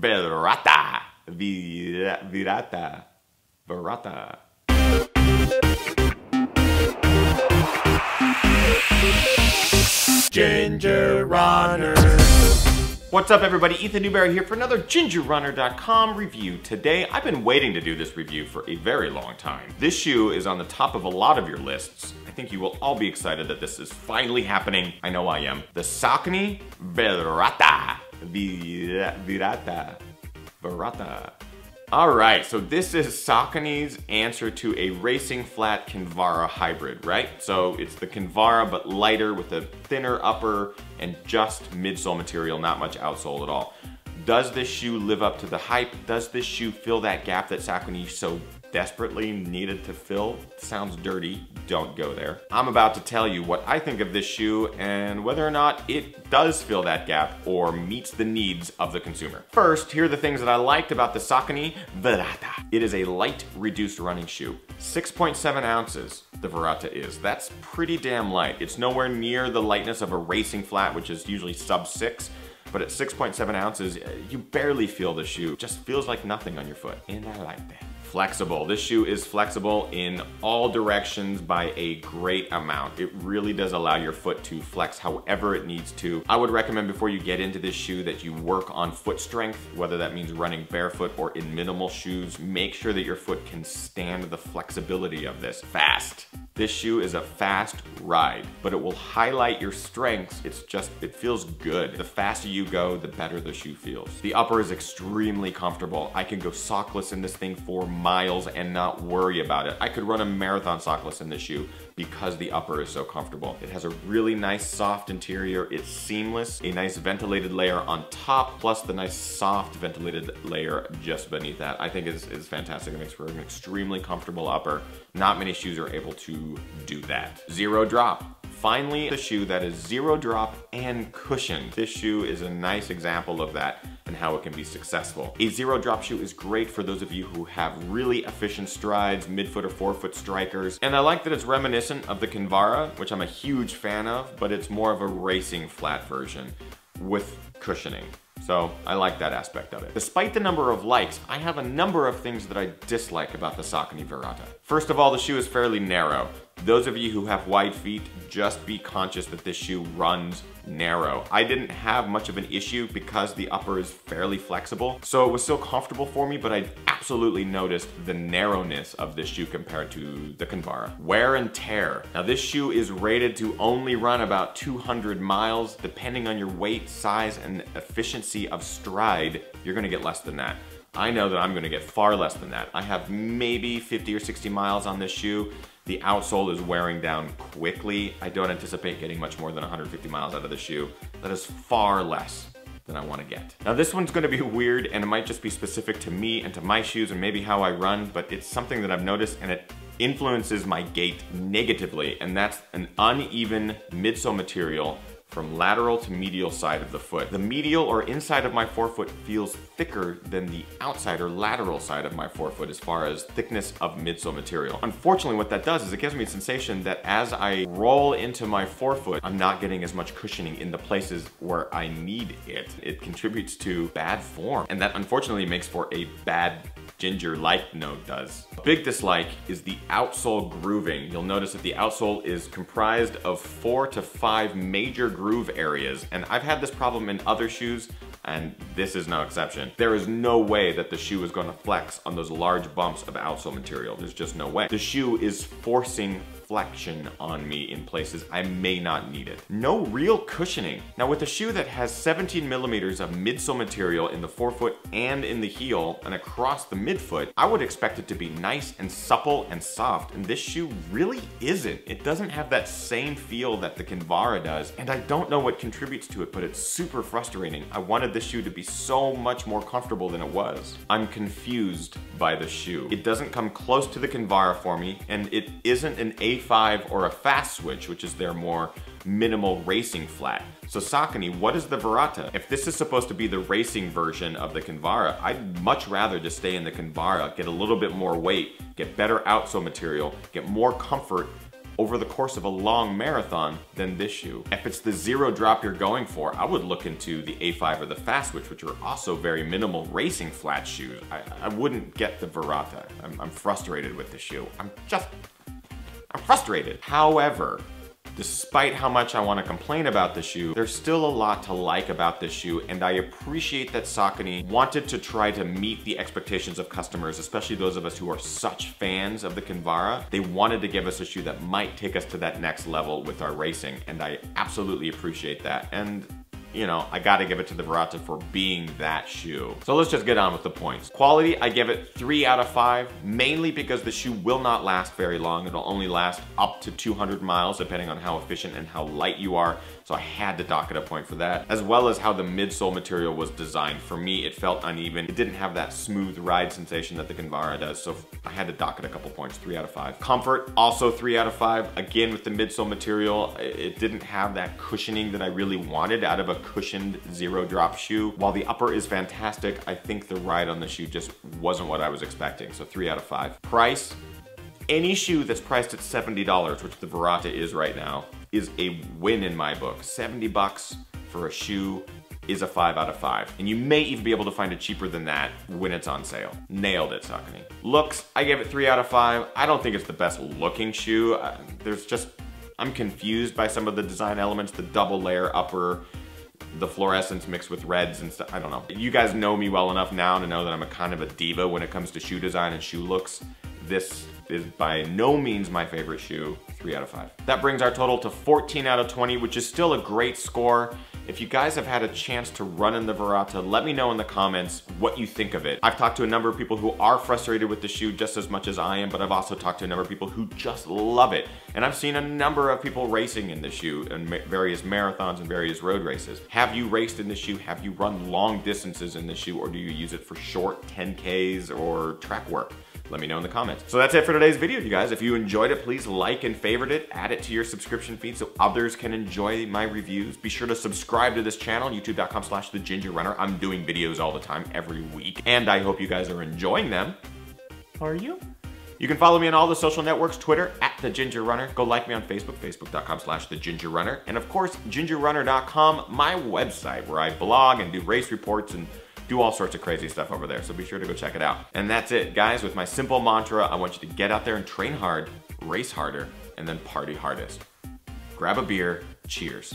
Virrata. Virrata. Virrata. Ginger Runner. What's up everybody, Ethan Newberry here for another gingerrunner.com review. Today, I've been waiting to do this review for a very long time. This shoe is on the top of a lot of your lists. I think you will all be excited that this is finally happening. I know I am. The Saucony Virrata. Virrata. Virrata. Alright, so this is Saucony's answer to a racing flat Kinvara hybrid, right? So it's the Kinvara but lighter with a thinner upper and just midsole material, not much outsole at all. Does this shoe live up to the hype? Does this shoe fill that gap that Saucony so desperately needed to fill? Sounds dirty, don't go there. I'm about to tell you what I think of this shoe and whether or not it does fill that gap or meets the needs of the consumer. First, here are the things that I liked about the Saucony Virata. It is a light, reduced running shoe. 6.7 ounces, the Virata is. That's pretty damn light. It's nowhere near the lightness of a racing flat, which is usually sub 6. But at 6.7 ounces, you barely feel the shoe. It just feels like nothing on your foot. And I like that. Flexible. This shoe is flexible in all directions by a great amount. It really does allow your foot to flex however it needs to. I would recommend before you get into this shoe that you work on foot strength, whether that means running barefoot or in minimal shoes. Make sure that your foot can stand the flexibility of this. Fast. This shoe is a fast ride, but it will highlight your strengths. It feels good. The faster you go, the better the shoe feels. The upper is extremely comfortable. I can go sockless in this thing for miles and not worry about it. I could run a marathon sockless in this shoe because the upper is so comfortable. It has a really nice soft interior. It's seamless. A nice ventilated layer on top, plus the nice soft ventilated layer just beneath that. I think is fantastic. It makes for an extremely comfortable upper. Not many shoes are able to do that. Zero drop. Finally, the shoe that is zero drop and cushioned. This shoe is a nice example of that and how it can be successful. A zero drop shoe is great for those of you who have really efficient strides, midfoot or forefoot strikers. And I like that it's reminiscent of the Kinvara, which I'm a huge fan of, but it's more of a racing flat version with cushioning. So I like that aspect of it. Despite the number of likes, I have a number of things that I dislike about the Saucony Virata. First of all, the shoe is fairly narrow. Those of you who have wide feet, just be conscious that this shoe runs narrow. I didn't have much of an issue because the upper is fairly flexible, so it was still comfortable for me, but I absolutely noticed the narrowness of this shoe compared to the Kinvara. Wear and tear. Now this shoe is rated to only run about 200 miles. Depending on your weight, size, and efficiency of stride, you're gonna get less than that. I know that I'm gonna get far less than that. I have maybe 50 or 60 miles on this shoe. The outsole is wearing down quickly. I don't anticipate getting much more than 150 miles out of the shoe. That is far less than I want to get. Now this one's going to be weird and it might just be specific to me and to my shoes and maybe how I run, but it's something that I've noticed and it influences my gait negatively, and that's an uneven midsole material from lateral to medial side of the foot. The medial or inside of my forefoot feels thicker than the outside or lateral side of my forefoot as far as thickness of midsole material. Unfortunately, what that does is it gives me a sensation that as I roll into my forefoot, I'm not getting as much cushioning in the places where I need it. It contributes to bad form, and that unfortunately makes for a bad ginger-like note does. A big dislike is the outsole grooving. You'll notice that the outsole is comprised of 4 to 5 major groove areas, and I've had this problem in other shoes, and this is no exception. There is no way that the shoe is going to flex on those large bumps of outsole material. There's just no way. The shoe is forcing flexion on me in places I may not need it. No real cushioning. Now with a shoe that has 17 millimeters of midsole material in the forefoot and in the heel and across the midfoot, I would expect it to be nice and supple and soft, and this shoe really isn't. It doesn't have that same feel that the Kinvara does, and I don't know what contributes to it, but it's super frustrating. I wanted this shoe to be so much more comfortable than it was. I'm confused by the shoe. It doesn't come close to the Kinvara for me, and it isn't an A5 or a fast switch, which is their more minimal racing flat. So Saucony, what is the Virata? If this is supposed to be the racing version of the Kinvara, I'd much rather just stay in the Kinvara, get a little bit more weight, get better outsole material, get more comfort over the course of a long marathon than this shoe. If it's the zero drop you're going for, I would look into the A5 or the Fast Switch, which are also very minimal racing flat shoes. I wouldn't get the Virrata. I'm frustrated with the shoe. I'm frustrated. However, despite how much I want to complain about the shoe, there's still a lot to like about this shoe, and I appreciate that Saucony wanted to try to meet the expectations of customers, especially those of us who are such fans of the Kinvara. They wanted to give us a shoe that might take us to that next level with our racing, and I absolutely appreciate that. And you know, I gotta give it to the Virrata for being that shoe. So let's just get on with the points. Quality, I give it 3 out of 5, mainly because the shoe will not last very long. It'll only last up to 200 miles, depending on how efficient and how light you are. So I had to dock it a point for that, as well as how the midsole material was designed. For me, it felt uneven. It didn't have that smooth ride sensation that the Kinvara does, so I had to dock it a couple points, 3 out of 5. Comfort, also 3 out of 5. Again, with the midsole material, it didn't have that cushioning that I really wanted out of a cushioned zero drop shoe. While the upper is fantastic, I think the ride on the shoe just wasn't what I was expecting, so 3 out of 5. Price, any shoe that's priced at $70, which the Virrata is right now, is a win in my book. 70 bucks for a shoe is a 5 out of 5. And you may even be able to find it cheaper than that when it's on sale. Nailed it, Saucony. Looks, I give it 3 out of 5. I don't think it's the best looking shoe. I'm confused by some of the design elements, the double layer upper, the fluorescence mixed with reds and stuff. I don't know. You guys know me well enough now to know that I'm a kind of a diva when it comes to shoe design and shoe looks. This is by no means my favorite shoe. 3 out of 5. That brings our total to 14 out of 20, which is still a great score. If you guys have had a chance to run in the Virrata, let me know in the comments what you think of it. I've talked to a number of people who are frustrated with the shoe just as much as I am, but I've also talked to a number of people who just love it. And I've seen a number of people racing in this shoe in various marathons and various road races. Have you raced in this shoe? Have you run long distances in this shoe, or do you use it for short 10Ks or track work? Let me know in the comments. So that's it for today's video, you guys. If you enjoyed it, please like and favorite it. Add it to your subscription feed so others can enjoy my reviews. Be sure to subscribe to this channel, youtube.com/thegingerrunner. I'm doing videos all the time, every week. And I hope you guys are enjoying them. Are you? You can follow me on all the social networks, Twitter, @thegingerrunner. Go like me on Facebook, facebook.com/thegingerrunner. And of course, gingerrunner.com, my website where I blog and do race reports and do all sorts of crazy stuff over there, so be sure to go check it out. And that's it, guys. With my simple mantra, I want you to get out there and train hard, race harder, and then party hardest. Grab a beer. Cheers.